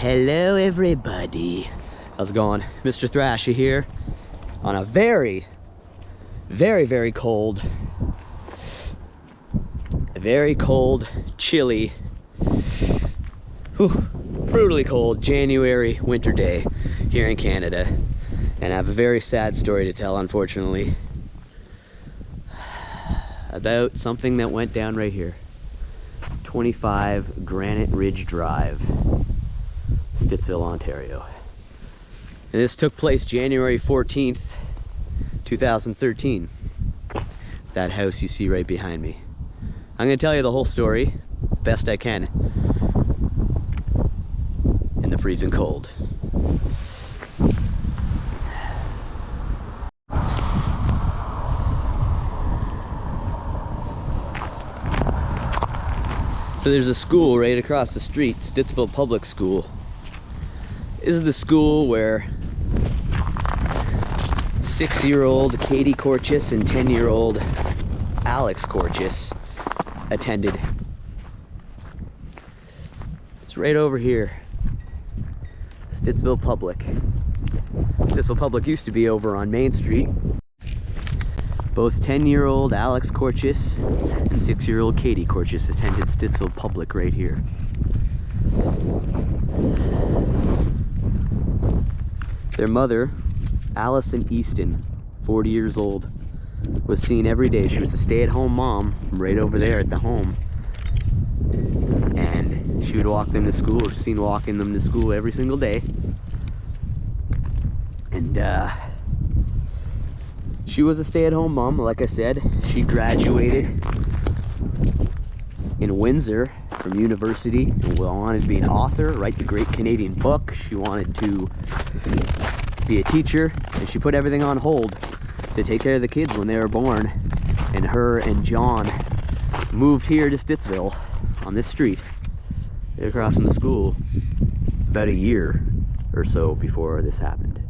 Hello everybody. How's it going? Mr. Thrasha here on a very cold, chilly, brutally cold January winter day here in Canada. And I have a very sad story to tell, unfortunately, about something that went down right here. 25 Granite Ridge Drive, Stittsville, Ontario. And this took place January 14th, 2013. That house you see right behind me. I'm going to tell you the whole story, best I can, in the freezing cold. So there's a school right across the street, Stittsville Public School. This is the school where 6-year-old Katie Corchis and 10-year-old Alex Corchis attended. It's right over here, Stittsville Public. Stittsville Public used to be over on Main Street. Both 10-year-old Alex Corchis and 6-year-old Katie Corchis attended Stittsville Public right here. Their mother, Alison Easton, 40 years old, was seen every day. She was a stay-at-home mom right over there at the home. And she would walk them to school, or seen walking them to school every single day. And she was a stay-at-home mom, like I said. She graduated in Windsor from university and wanted to be an author, write the great Canadian book. She wanted to be a teacher, and she put everything on hold to take care of the kids when they were born. And her and John moved here to Stittsville on this street across from the school about a year or so before this happened.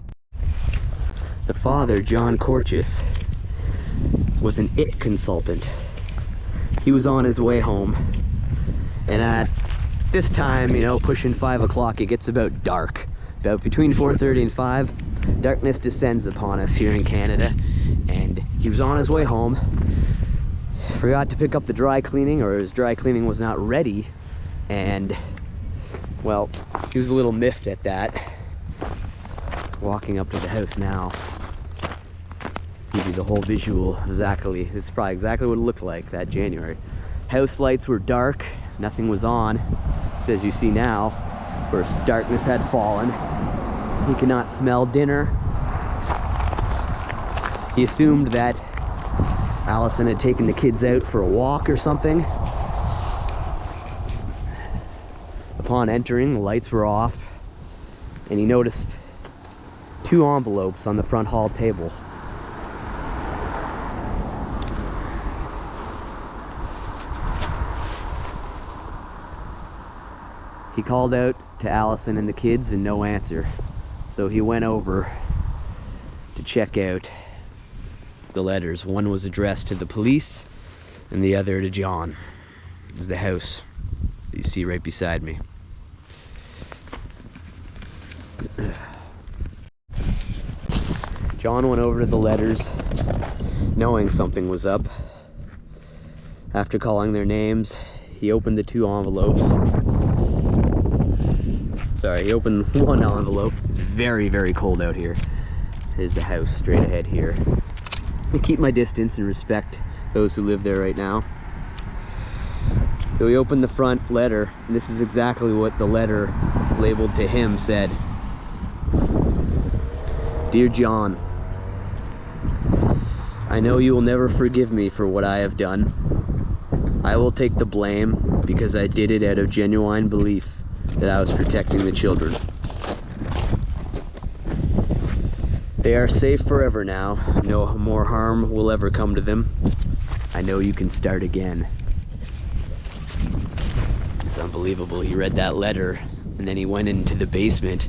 The father, John Corchis, was an IT consultant. He was on his way home, and at this time, you know, pushing 5 o'clock, it gets about dark. About between 4:30 and 5, darkness descends upon us here in Canada, and he was on his way home, forgot to pick up the dry cleaning, or his dry cleaning was not ready, and, well, he was a little miffed at that. Walking up to the house now, give you the whole visual exactly. This is probably exactly what it looked like that January. House lights were dark, nothing was on, just as you see now. Of course, darkness had fallen. He could not smell dinner. He assumed that Allison had taken the kids out for a walk or something. Upon entering, the lights were off, and he noticed 2 envelopes on the front hall table. He called out to Allison and the kids and no answer. So he went over to check out the letters. One was addressed to the police and the other to John. This is the house that you see right beside me. John went over to the letters knowing something was up. After calling their names, he opened the 2 envelopes. Sorry, he opened 1 envelope. It's very cold out here. There's the house straight ahead here. I keep my distance and respect those who live there right now. So he opened the front letter, and this is exactly what the letter labeled to him said. Dear John, I know you will never forgive me for what I have done. I will take the blame because I did it out of genuine belief that I was protecting the children. They are safe forever now. No more harm will ever come to them. I know you can start again. It's unbelievable. He read that letter, and then he went into the basement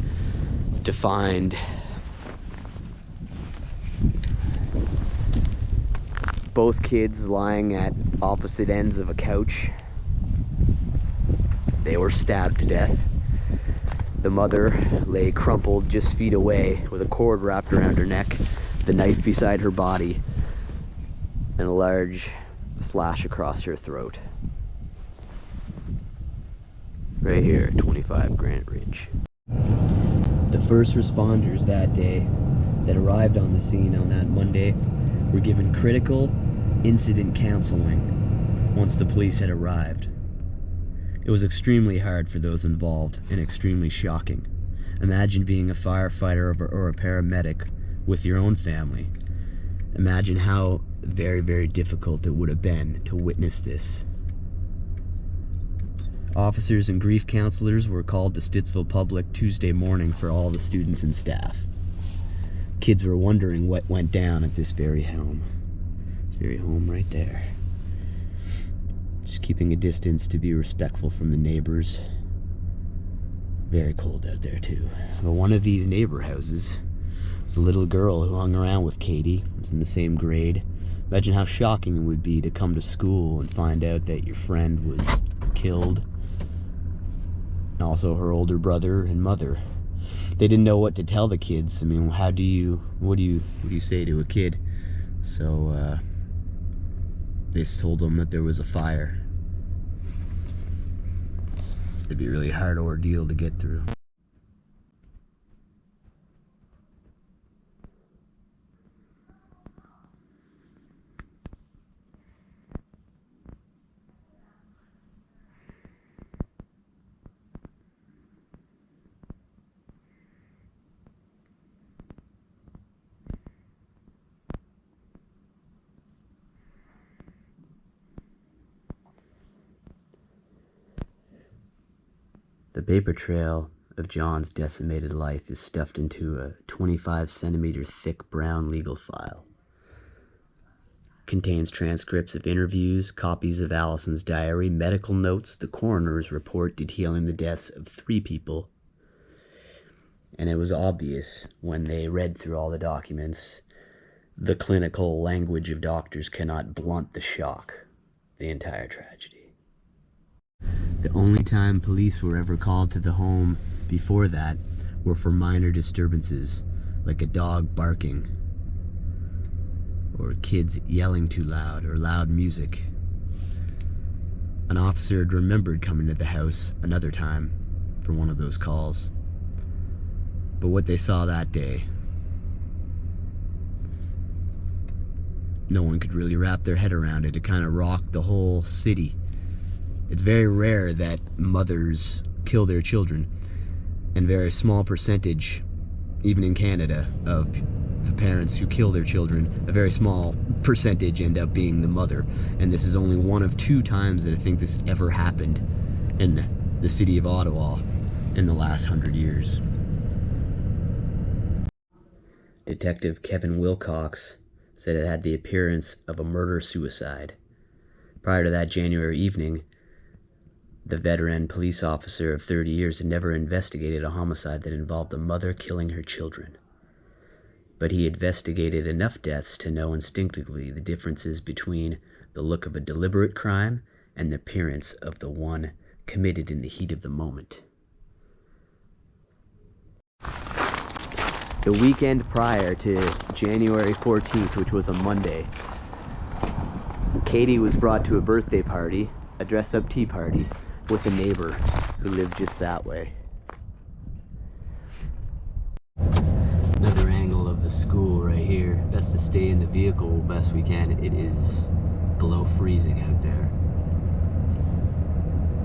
to find both kids lying at opposite ends of a couch. They were stabbed to death. The mother lay crumpled just feet away with a cord wrapped around her neck, the knife beside her body, and a large slash across her throat. Right here at 25 Grant Ridge. The first responders that day that arrived on the scene on that Monday were given critical incident counseling once the police had arrived. It was extremely hard for those involved and extremely shocking. Imagine being a firefighter or a paramedic with your own family. Imagine how very, very difficult it would have been to witness this. Officers and grief counselors were called to Stittsville Public Tuesday morning for all the students and staff. Kids were wondering what went down at this very home. This very home right there. Just keeping a distance to be respectful from the neighbors. Very cold out there too. But one of these neighbor houses was a little girl who hung around with Katie, was in the same grade. Imagine how shocking it would be to come to school and find out that your friend was killed. And also her older brother and mother. They didn't know what to tell the kids. I mean, what do you say to a kid? So they told them that there was a fire. It'd be a really hard ordeal to get through. The paper trail of John's decimated life is stuffed into a 25-centimeter thick brown legal file. Contains transcripts of interviews, copies of Alison's diary, medical notes, the coroner's report detailing the deaths of 3 people. And it was obvious when they read through all the documents, the clinical language of doctors cannot blunt the shock, the entire tragedy. The only time police were ever called to the home before that were for minor disturbances, like a dog barking, or kids yelling too loud, or loud music. An officer had remembered coming to the house another time for one of those calls. But what they saw that day, no one could really wrap their head around it. It kind of rocked the whole city. It's very rare that mothers kill their children, and very small percentage, even in Canada, of the parents who kill their children, a very small percentage end up being the mother. And this is only one of 2 times that I think this ever happened in the city of Ottawa in the last 100 years. Detective Kevin Wilcox said it had the appearance of a murder-suicide. Prior to that January evening, the veteran police officer of 30 years had never investigated a homicide that involved a mother killing her children. But he investigated enough deaths to know instinctively the differences between the look of a deliberate crime and the appearance of the one committed in the heat of the moment. The weekend prior to January 14th, which was a Monday, Katie was brought to a birthday party, a dress-up tea party, with a neighbor who lived just that way. Another angle of the school right here. Best to stay in the vehicle best we can. It is below freezing out there.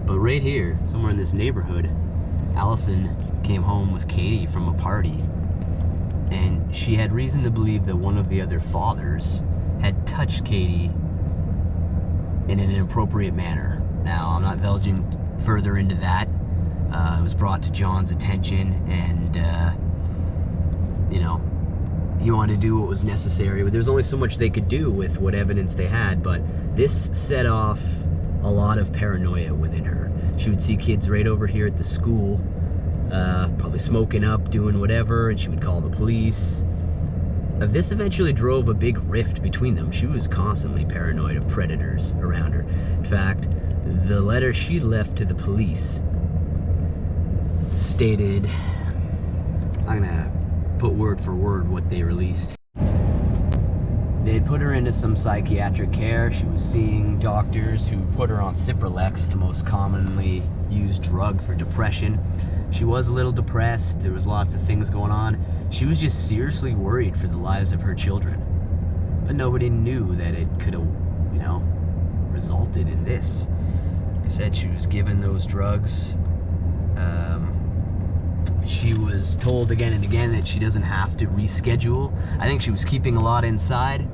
But right here, somewhere in this neighborhood, Alison came home with Katie from a party, and she had reason to believe that one of the other fathers had touched Katie in an inappropriate manner. Now, I'm not delving further into that. It was brought to John's attention, and, he wanted to do what was necessary. But there was only so much they could do with what evidence they had, but this set off a lot of paranoia within her. She would see kids right over here at the school, probably smoking up, doing whatever, and she would call the police. This eventually drove a big rift between them. She was constantly paranoid of predators around her. In fact, the letter she left to the police stated, I'm gonna put word for word what they released. They had put her into some psychiatric care. She was seeing doctors who put her on Cipralex, the most commonly used drug for depression. She was a little depressed. There was lots of things going on. She was just seriously worried for the lives of her children. But nobody knew that it could have, resulted in this. They said she was given those drugs. She was told again and again that she doesn't have to reschedule. I think she was keeping a lot inside.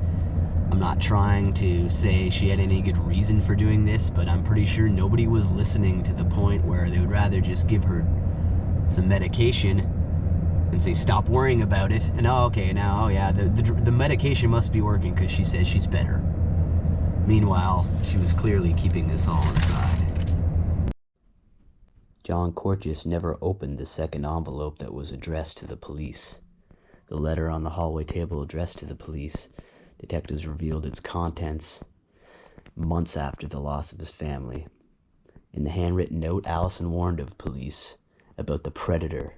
I'm not trying to say she had any good reason for doing this, but I'm pretty sure nobody was listening to the point where they would rather just give her some medication and say, stop worrying about it. And the medication must be working because she says she's better. Meanwhile, she was clearly keeping this all inside. John Corchis never opened the second envelope that was addressed to the police. The letter on the hallway table addressed to the police. Detectives revealed its contents months after the loss of his family. In the handwritten note, Alison warned of police about the predator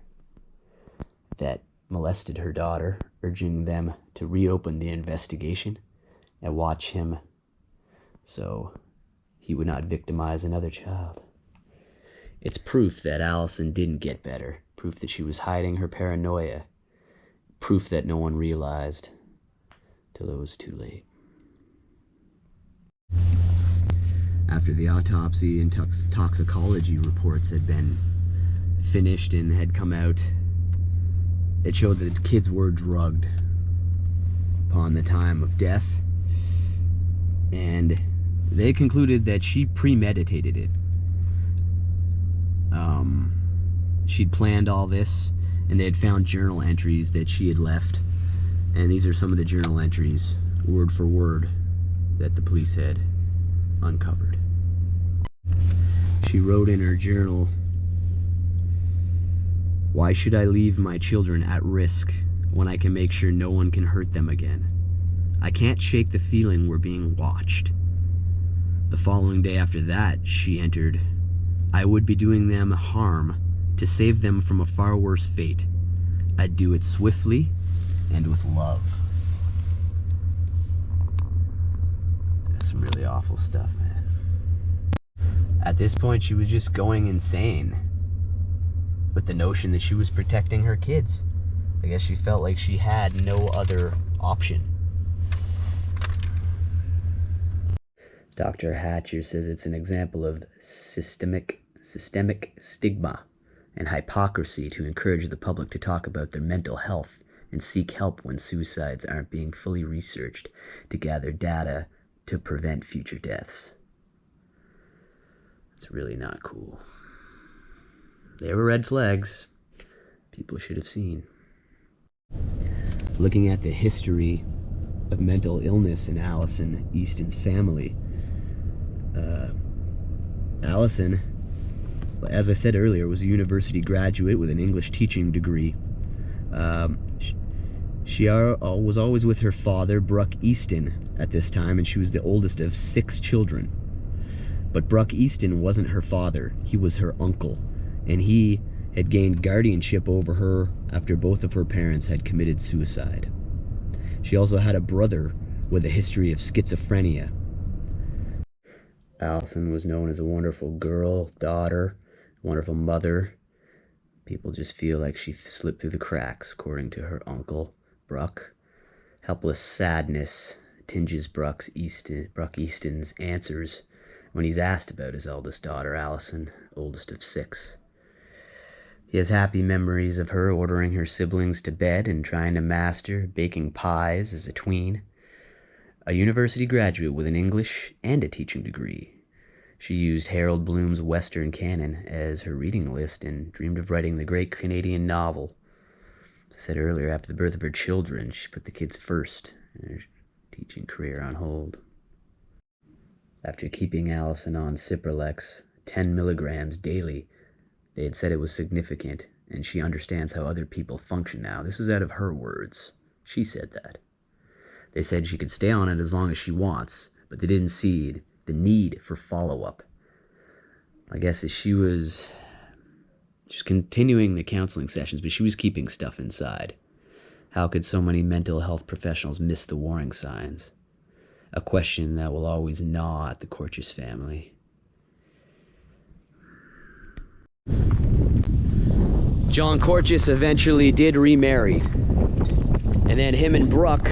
that molested her daughter, urging them to reopen the investigation and watch him so he would not victimize another child. It's proof that Alison didn't get better, proof that she was hiding her paranoia, proof that no one realized till it was too late. After the autopsy and toxicology reports had been finished and had come out, it showed that the kids were drugged upon the time of death, and they concluded that she premeditated it. She'd planned all this, and they had found journal entries that she had left, and these are some of the journal entries, word for word, that the police had uncovered. She wrote in her journal, "Why should I leave my children at risk when I can make sure no one can hurt them again? I can't shake the feeling we're being watched." The following day after that, she entered, "I would be doing them harm to save them from a far worse fate. I'd do it swiftly and with love." That's some really awful stuff, man. At this point, she was just going insane with the notion that she was protecting her kids. I guess she felt like she had no other option. Dr. Hatcher says it's an example of systemic stigma and hypocrisy to encourage the public to talk about their mental health and seek help when suicides aren't being fully researched to gather data to prevent future deaths. It's really not cool. There were red flags people should have seen. Looking at the history of mental illness in Alison Easton's family, Alison, as I said earlier, was a university graduate with an English teaching degree. She was always with her father, Bruck Easton, at this time, and she was the oldest of 6 children. But Bruck Easton wasn't her father. He was her uncle, and he had gained guardianship over her after both of her parents had committed suicide. She also had a brother with a history of schizophrenia. Alison was known as a wonderful girl, daughter, wonderful mother. People just feel like she slipped through the cracks, according to her uncle, Bruck. Helpless sadness tinges Bruck Easton's answers when he's asked about his eldest daughter, Alison, oldest of 6. He has happy memories of her ordering her siblings to bed and trying to master baking pies as a tween. A university graduate with an English and a teaching degree, she used Harold Bloom's Western canon as her reading list and dreamed of writing the great Canadian novel. I said earlier, after the birth of her children, she put the kids first and her teaching career on hold. After keeping Alison on Cipralex, 10 milligrams daily, they had said it was significant, and she understands how other people function now. This was out of her words. She said that. They said she could stay on it as long as she wants, but they didn't see the need for follow-up. I guess she was She's continuing the counseling sessions, but she was keeping stuff inside. How could so many mental health professionals miss the warning signs? A question that will always gnaw at the Corchis family. John Corchis eventually did remarry. And then him and Brooke,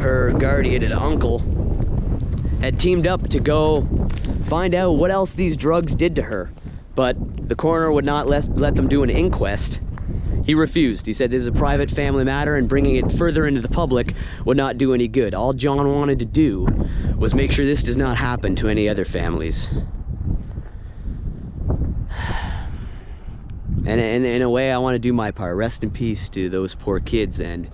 her guardian and uncle, had teamed up to go find out what else these drugs did to her. But the coroner would not let them do an inquest. He refused. He said this is a private family matter and bringing it further into the public would not do any good. All John wanted to do was make sure this does not happen to any other families. And in a way, I want to do my part. Rest in peace to those poor kids. And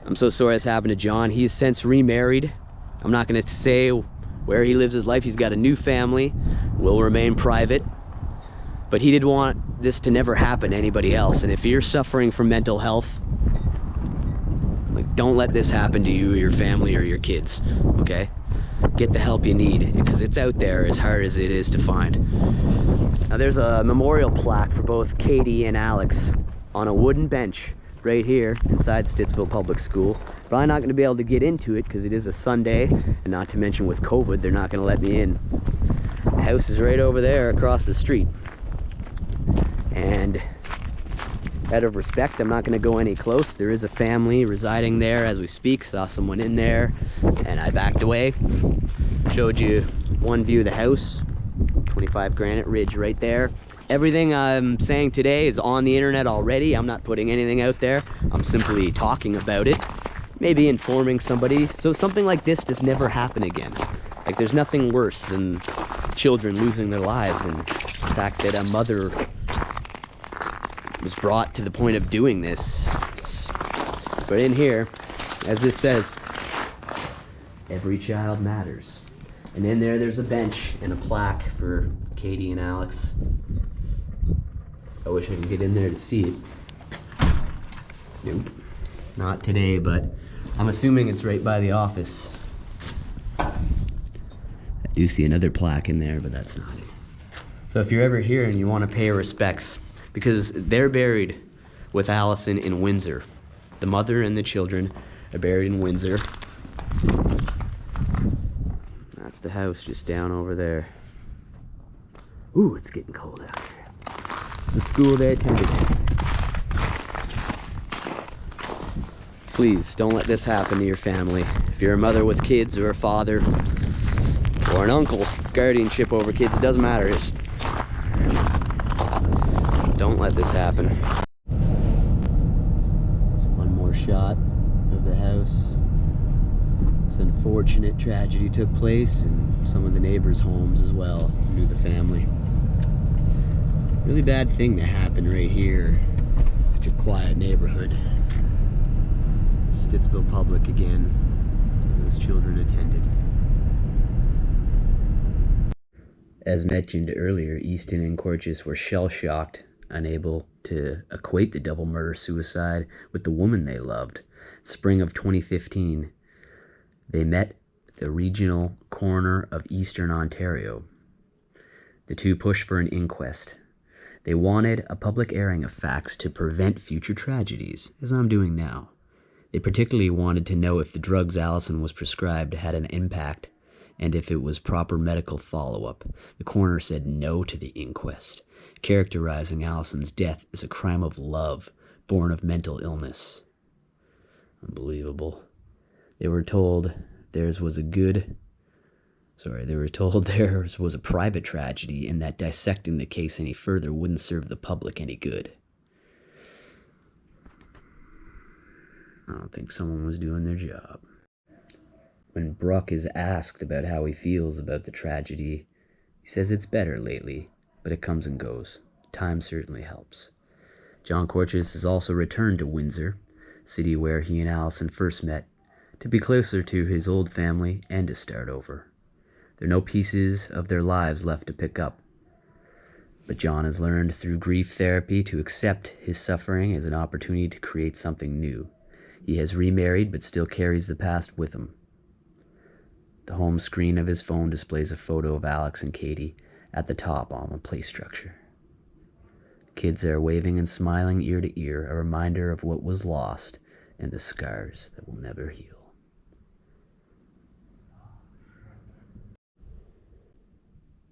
I'm so sorry this happened to John. He has since remarried. I'm not going to say where he lives his life. He's got a new family. Will remain private. But he did want this to never happen to anybody else. And if you're suffering from mental health, like, don't let this happen to you or your family or your kids, okay? Get the help you need, because it's out there as hard as it is to find. Now there's a memorial plaque for both Katie and Alex on a wooden bench right here inside Stittsville Public School. But I'm not going to be able to get into it because it is a Sunday, and not to mention with COVID, they're not going to let me in. The house is right over there across the street. And out of respect, I'm not going to go any close. There is a family residing there as we speak. Saw someone in there and I backed away. Showed you one view of the house, 25 Granite Ridge right there. Everything I'm saying today is on the internet already. I'm not putting anything out there. I'm simply talking about it, maybe informing somebody, so something like this does never happen again. Like, there's nothing worse than children losing their lives, and the fact that a mother was brought to the point of doing this. But in here, as this says, every child matters. And in there, there's a bench and a plaque for Katie and Alex. I wish I could get in there to see it. Nope, not today, but I'm assuming it's right by the office. I do see another plaque in there, but that's not it. So if you're ever here and you want to pay respects, because they're buried with Alison in Windsor. The mother and the children are buried in Windsor. That's the house just down over there. Ooh, it's getting cold out here. It's the school they attended. Please, don't let this happen to your family. If you're a mother with kids or a father or an uncle, guardianship over kids, it doesn't matter. Just don't let this happen. Just one more shot of the house. This unfortunate tragedy took place in some of the neighbors' homes as well. Knew the family. Really bad thing to happen right here. Such a quiet neighborhood. Stittsville Public again. Those children attended. As mentioned earlier, Easton and Corchis were shell-shocked, unable to equate the double murder-suicide with the woman they loved. Spring of 2015, they met the regional coroner of Eastern Ontario. The two pushed for an inquest. They wanted a public airing of facts to prevent future tragedies, as I'm doing now. They particularly wanted to know if the drugs Alison was prescribed had an impact, and if it was proper medical follow-up. The coroner said no to the inquest, characterizing Alison's death as a crime of love, born of mental illness. Unbelievable. They were told theirs was a private tragedy, and that dissecting the case any further wouldn't serve the public any good. I don't think someone was doing their job. When Brooke is asked about how he feels about the tragedy, he says it's better lately, but it comes and goes. Time certainly helps. John Corchis has also returned to Windsor, city where he and Alison first met, to be closer to his old family and to start over. There are no pieces of their lives left to pick up. But John has learned through grief therapy to accept his suffering as an opportunity to create something new. He has remarried but still carries the past with him. The home screen of his phone displays a photo of Alex and Katie at the top on a play structure. Kids are waving and smiling ear to ear, a reminder of what was lost and the scars that will never heal.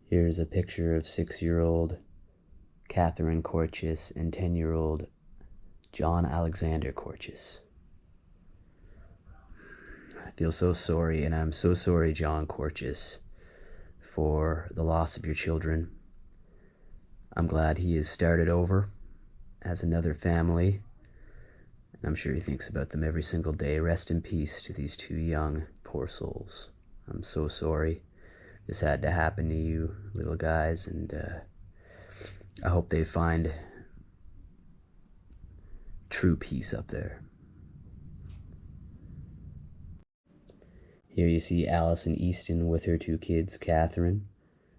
Here's a picture of 6-year-old Catherine Corchis and 10-year-old John Alexander Corchis. I feel so sorry, and I'm so sorry, John Corchis, for the loss of your children. I'm glad he has started over as another family, and I'm sure he thinks about them every single day. Rest in peace to these 2 young, poor souls. I'm so sorry this had to happen to you little guys, and I hope they find true peace up there. Here you see Alison Easton with her 2 kids, Catherine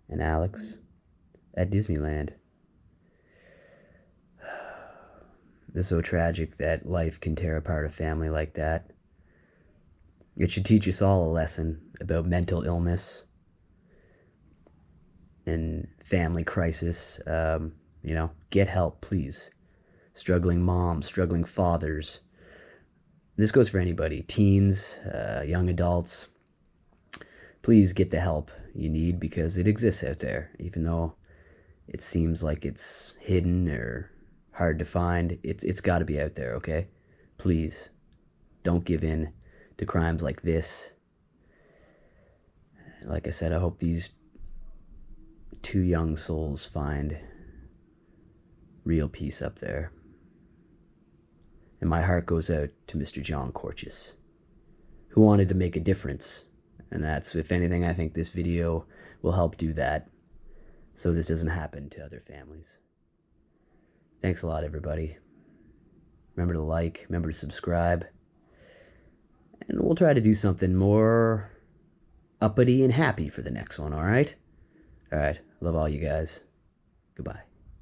and Alex, at Disneyland. It's so tragic that life can tear apart a family like that. It should teach us all a lesson about mental illness and family crisis. Get help, please. Struggling moms, struggling fathers. This goes for anybody, teens, young adults. Please get the help you need, because it exists out there. Even though it seems like it's hidden or hard to find, it's got to be out there, okay? Please, don't give in to crimes like this. Like I said, I hope these 2 young souls find real peace up there. And my heart goes out to Mr. John Corchis, who wanted to make a difference. And that's, if anything, I think this video will help do that, so this doesn't happen to other families. Thanks a lot, everybody. Remember to like, remember to subscribe, and we'll try to do something more uppity and happy for the next one, all right? All right, love all you guys. Goodbye.